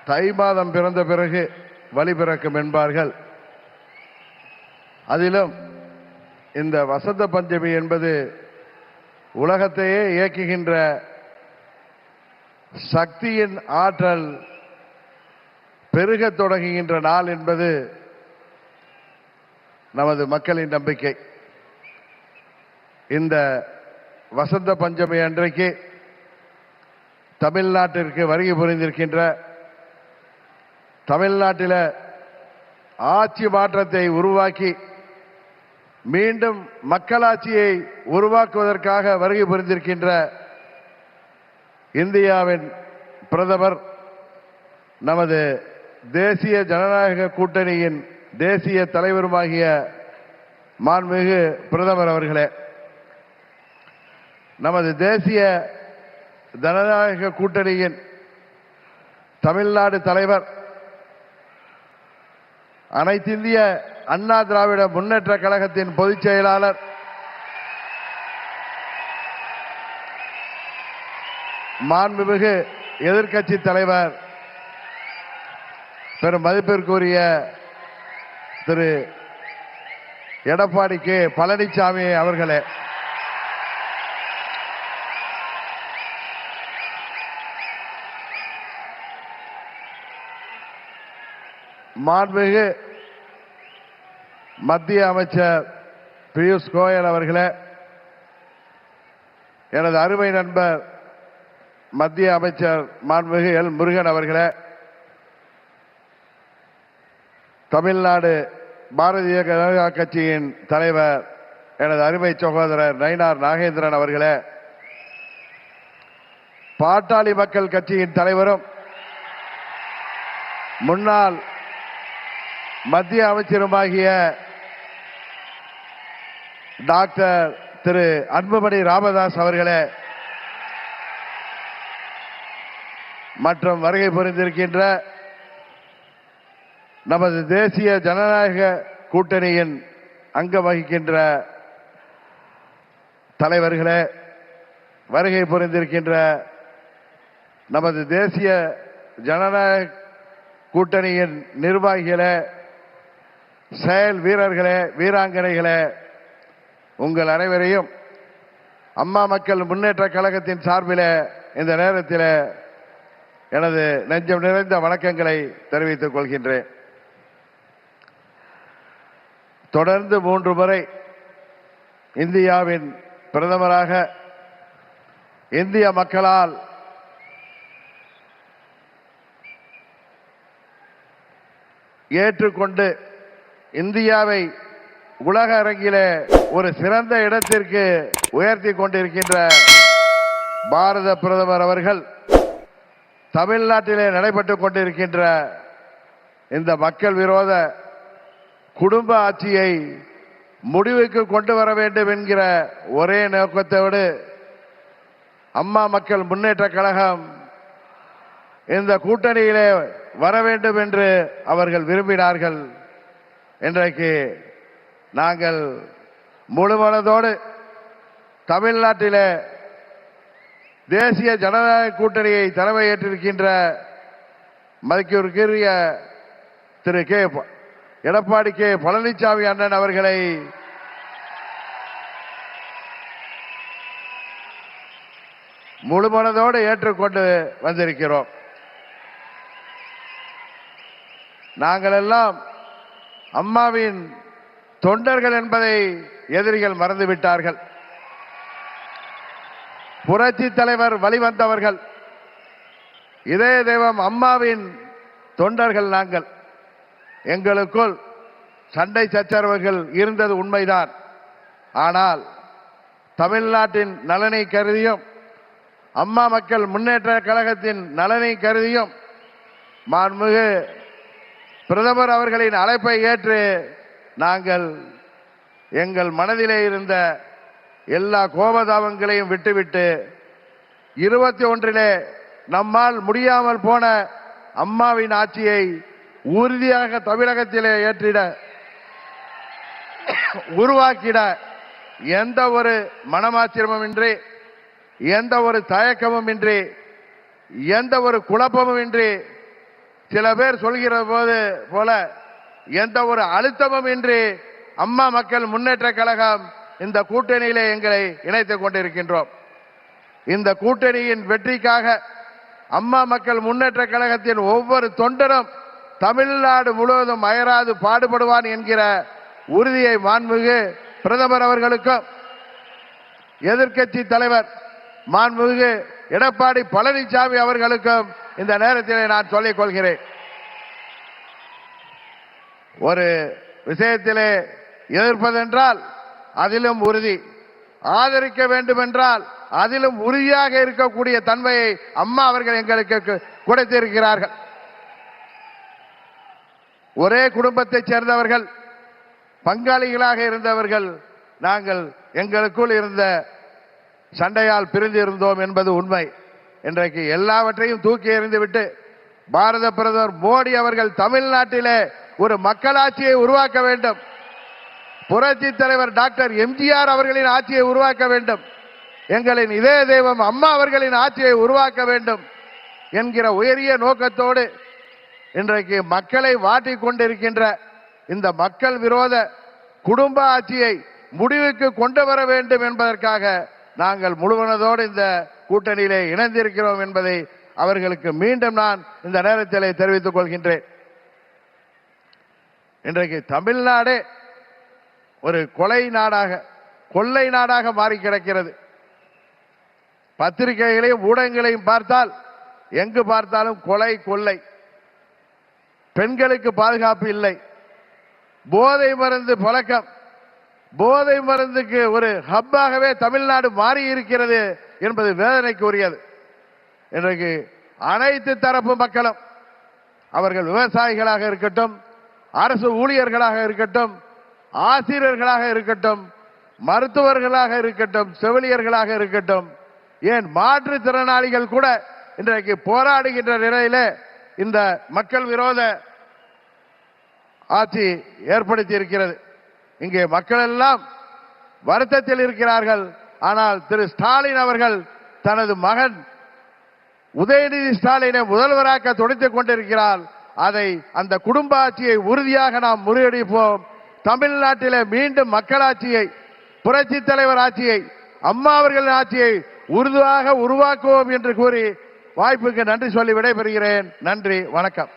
தை மாதம் பிறந்த பிறகு வழி பிறக்கும் என்பார்கள். அதிலும் இந்த வசந்த பஞ்சமி என்பது உலகத்தையே இயக்குகின்ற சக்தியின் ஆற்றல் பெருக தொடங்குகின்ற நாள் என்பது நமது மக்களின் நம்பிக்கை. இந்த வசந்த பஞ்சமி அன்றைக்கு தமிழ்நாட்டிற்கு வருகை புரிந்திருக்கின்ற, தமிழ்நாட்டில் ஆட்சி மாற்றத்தை உருவாக்கி மீண்டும் மக்களாட்சியை உருவாக்குவதற்காக வருகை புரிந்திருக்கின்ற இந்தியாவின் பிரதமர், நமது தேசிய ஜனநாயக கூட்டணியின் தேசிய தலைவருமாகிய மாண்புமிகு பிரதமர் அவர்களே, நமது தேசிய ஜனநாயக கூட்டணியின் தமிழ்நாடு தலைவர், அனைத்திந்திய அண்ணா திராவிட முன்னேற்ற கழகத்தின் பொதுச் செயலாளர், மாண்புமிகு எதிர்க்கட்சி தலைவர், பெரும் மதிப்பிற்குரிய திரு எடப்பாடி கே பழனிசாமி அவர்களே, மாண்புமிகு மத்திய அமைச்சர் பியூஷ் கோயல் அவர்களே, எனது அருமை நண்பர் மத்திய அமைச்சர் மாண்புமிகு எல் முருகன் அவர்களே, தமிழ்நாடு பாரதிய ஜனதா கட்சியின் தலைவர் எனது அருமை சகோதரர் நயினார் நாகேந்திரன் அவர்களே, பாட்டாளி மக்கள் கட்சியின் தலைவரும் முன்னாள் மத்திய அமைச்சருமாகிய டாக்டர் திரு அன்புமணி ராமதாஸ் அவர்களே, மற்றும் வருகை புரிந்திருக்கின்ற நமது தேசிய ஜனநாயக கூட்டணியின் அங்கம் வகிக்கின்ற தலைவர்களே, வருகை புரிந்திருக்கின்ற நமது தேசிய ஜனநாயக கூட்டணியின் நிர்வாகிகளே, செயல் வீரர்களே, வீராங்கனைகளே, உங்கள் அனைவரையும் அம்மா மக்கள் முன்னேற்ற கழகத்தின் சார்பில் இந்த நேரத்தில் எனது நெஞ்சம் நிறைந்த வணக்கங்களை தெரிவித்துக் கொள்கின்றேன். தொடர்ந்து 3 முறை இந்தியாவின் பிரதமராக இந்திய மக்களால் ஏற்றுக்கொண்டு இந்தியாவை உலக அரங்கிலே ஒரு சிறந்த இடத்திற்கு உயர்த்தி கொண்டிருக்கின்ற பாரத பிரதமர் அவர்கள் தமிழ்நாட்டிலே நடைபெற்றுக் கொண்டிருக்கின்ற இந்த மக்கள் விரோத குடும்ப ஆட்சியை முடிவுக்கு கொண்டு வர வேண்டும் என்கிற ஒரே நோக்கத்தோடு அம்மா மக்கள் முன்னேற்ற கழகம் இந்த கூட்டணியிலே வர வேண்டும் என்று அவர்கள் விரும்பினார்கள். இன்றைக்கு நாங்கள் முழுமனதோடு தமிழ்நாட்டிலே தேசிய ஜனநாயக கூட்டணியை தலைமையேற்றிருக்கின்ற மதிப்பிற்குரிய திரு எடப்பாடி கே பழனிசாமி அண்ணன் அவர்களை முழுமனதோடு ஏற்றுக்கொண்டு வந்திருக்கிறோம். நாங்கள் எல்லாம் அம்மாவின் தொண்டர்கள் என்பதை எதிரிகள் மறந்துவிட்டார்கள். புரட்சி தலைவர் வழிவந்தவர்கள், இதய தெய்வம் அம்மாவின் தொண்டர்கள் நாங்கள். எங்களுக்குள் சண்டை சச்சரவுகள் இருந்தது உண்மைதான். ஆனால் தமிழ்நாட்டின் நலனை கருதியும் அம்மா மக்கள் முன்னேற்ற கழகத்தின் நலனை கருதியும் மாண்புமிகு பிரதமர் அவர்களின் அழைப்பை ஏற்று நாங்கள் எங்கள் மனதிலே இருந்த எல்லா கோபதாபங்களையும் விட்டுவிட்டு 21 நம்மால் முடியாமல் போன அம்மாவின் ஆட்சியை உறுதியாக தமிழகத்திலே ஏற்றிட உருவாக்கிட எந்த ஒரு மனமாச்சரியமும் இன்றி, எந்த ஒரு தயக்கமும் இன்றி, எந்த ஒரு குழப்பமும் இன்றி சில பேர் சொல்கிற போல எந்த ஒரு அழுத்தமும் இன்றி அம்மா மக்கள் முன்னேற்ற கழகம் இந்த கூட்டணியிலே எங்களை இணைத்துக் கொண்டிருக்கின்றோம். இந்த கூட்டணியின் வெற்றிக்காக அம்மா மக்கள் முன்னேற்ற கழகத்தின் ஒவ்வொரு தொண்டரும் தமிழ்நாடு முழுவதும் அயராது பாடுபடுவான் என்கிற உறுதியை மாண்புமிகு பிரதமர் அவர்களுக்கும் எதிர்க்கட்சி தலைவர் மாண்புமிகு எடப்பாடி பழனிசாமி அவர்களுக்கும் இந்த நேரத்திலே நான் சொல்லிக் கொள்கிறேன். ஒரு விஷயத்திலே எதிர்ப்பதென்றால் அதிலும் உறுதி, ஆதரிக்க வேண்டும் என்றால் அதிலும் உறுதியாக இருக்கக்கூடிய தன்மையை அம்மா அவர்கள் எங்களுக்கு கொடுத்திருக்கிறார்கள். ஒரே குடும்பத்தைச் சேர்ந்தவர்கள், பங்காளிகளாக இருந்தவர்கள் நாங்கள். எங்களுக்குள் இருந்த சண்டையால் பிரிந்து இருந்தோம் என்பது உண்மை. இன்றைக்கு எல்லாவற்றையும் தூக்கி எறிந்துவிட்டு பாரத பிரதமர் மோடி அவர்கள் தமிழ்நாட்டிலே ஒரு மக்களாட்சியை உருவாக்க வேண்டும், புரட்சி தலைவர் டாக்டர் எம்ஜிஆர் அவர்களின் ஆட்சியை உருவாக்க வேண்டும், எங்களின் இதய தெய்வம் அம்மா அவர்களின் ஆட்சியை உருவாக்க வேண்டும் என்கிற உயரிய நோக்கத்தோடு இன்றைக்கு மக்களை வாட்டிக் கொண்டிருக்கின்ற இந்த மக்கள் விரோத குடும்ப ஆட்சியை முடிவுக்கு கொண்டு வர வேண்டும் என்பதற்காக நாங்கள் முழுவனதோடு இந்த கூட்டணியிலே இணைந்திருக்கிறோம் என்பதை அவர்களுக்கு மீண்டும் நான் இந்த நேரத்திலே தெரிவித்துக் கொள்கின்றேன். இன்றைக்கு தமிழ்நாடே ஒரு கொலை நாடாக, கொள்ளை நாடாக மாறி கிடக்கிறது. பத்திரிகைகளையும் ஊடகங்களையும் பார்த்தால் எங்கு பார்த்தாலும் கொலை, கொள்ளை, பெண்களுக்கு பாதுகாப்பு இல்லை, போதை மருந்து பழக்கம், போதை மருந்துக்கு ஒரு ஹப்பாகவே தமிழ்நாடு மாறி இருக்கிறது என்பது வேதனைக்கு உரியது. இன்றைக்கு அனைத்து தரப்பு மக்களும், அவர்கள் விவசாயிகளாக இருக்கட்டும், அரசு ஊழியர்களாக இருக்கட்டும், ஆசிரியர்களாக இருக்கட்டும், மருத்துவர்களாக இருக்கட்டும், செவிலியர்களாக இருக்கட்டும், ஏன் மாற்றுத்திறனாளிகள் கூட இன்றைக்கு போராடுகின்ற நிலையில இந்த மக்கள் விரோத ஆட்சி ஏற்படுத்தி இருக்கிறது. இங்கே மக்கள் எல்லாம் வருத்தத்தில் இருக்கிறார்கள். ஆனால் திரு ஸ்டாலின் அவர்கள் தனது மகன் உதயநிதி ஸ்டாலினை முதல்வராக்க துடித்துக் கொண்டிருக்கிறார். அதை, அந்த குடும்ப ஆட்சியை உறுதியாக நாம் முறியடிப்போம். தமிழ்நாட்டிலே மீண்டும் மக்களாட்சியை, புரட்சி தலைவர் ஆட்சியை, அம்மா அவர்களின் ஆட்சியை உறுதியாக உருவாக்குவோம் என்று கூறி வாய்ப்புக்கு நன்றி சொல்லி விடைபெறுகிறேன். நன்றி, வணக்கம்.